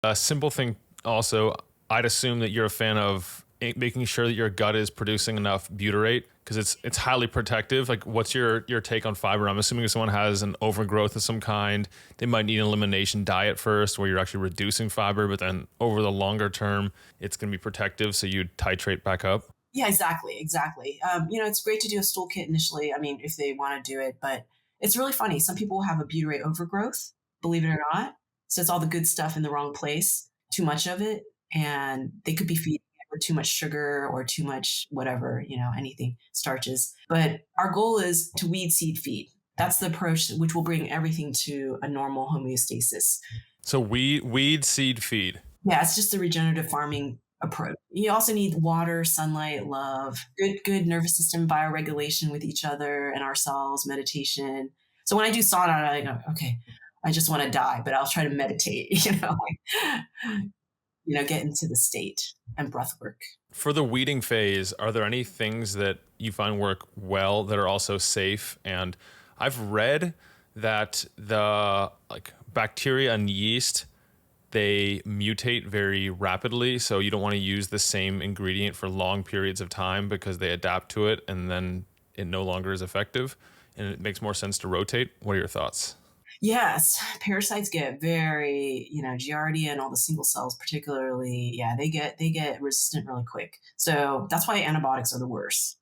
A simple thing also, I'd assume that you're a fan of making sure that your gut is producing enough butyrate because it's highly protective. Like, what's your take on fiber? I'm assuming if someone has an overgrowth of some kind, they might need an elimination diet first, where you're actually reducing fiber, but then over the longer term, it's going to be protective, so you titrate back up. Yeah, exactly, exactly. It's great to do a stool kit initially. I mean, if they want to do it, but it's really funny. Some people have a butyrate overgrowth, believe it or not. So it's all the good stuff in the wrong place, too much of it, and they could be feeding it with too much sugar or too much whatever, anything, starches. But our goal is to weed, seed, feed. That's the approach which will bring everything to a normal homeostasis. So weed seed feed. Yeah, it's just a regenerative farming approach. You also need water, sunlight, love, good nervous system bioregulation with each other and ourselves, meditation. So when I do sauna, I go, okay, I just want to die, but I'll try to meditate, get into the state and breath work. For the weeding phase, are there any things that you find work well that are also safe? And I've read that the like bacteria and yeast, they mutate very rapidly, so you don't want to use the same ingredient for long periods of time because they adapt to it and then it no longer is effective and it makes more sense to rotate. What are your thoughts? Yes, parasites get very, Giardia and all the single cells particularly, yeah, they get resistant really quick. So that's why antibiotics are the worst.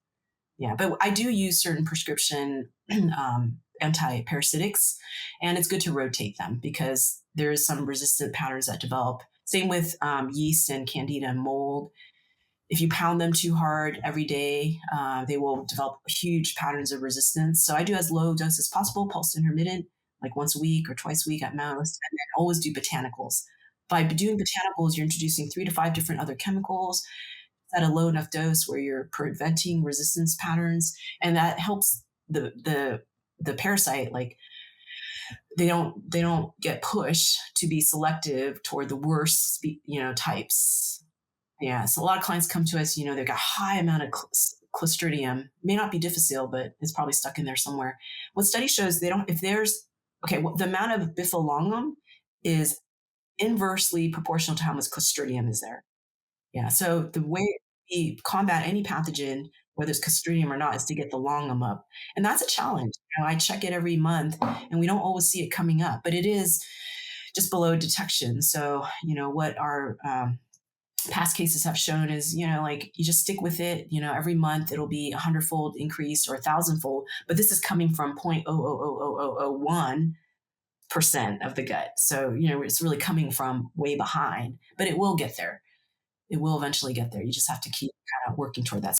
Yeah, but I do use certain prescription anti-parasitics, and it's good to rotate them because there is some resistant patterns that develop. Same with yeast and candida and mold. If you pound them too hard every day, they will develop huge patterns of resistance. So I do as low dose as possible, pulse intermittent, like once a week or twice a week at most, and then always do botanicals. By doing botanicals, you're introducing 3 to 5 different other chemicals at a low enough dose where you're preventing resistance patterns, and that helps the parasite, like they don't get pushed to be selective toward the worst types. Yeah, so a lot of clients come to us, they've got high amount of Clostridium, may not be difficile, but it's probably stuck in there somewhere. What study shows, they don't, if there's, okay, the amount of bifidobacterium is inversely proportional to how much Clostridium is there. Yeah. So the way we combat any pathogen, whether it's Clostridium or not, is to get the longum up. And that's a challenge. I check it every month and we don't always see it coming up, but it is just below detection. So, what our past cases have shown is, like you just stick with it, every month it'll be 100-fold increase or 1,000-fold, but this is coming from 0.00001% of the gut. So, it's really coming from way behind, but it will get there. It will eventually get there. You just have to keep kind of working toward that.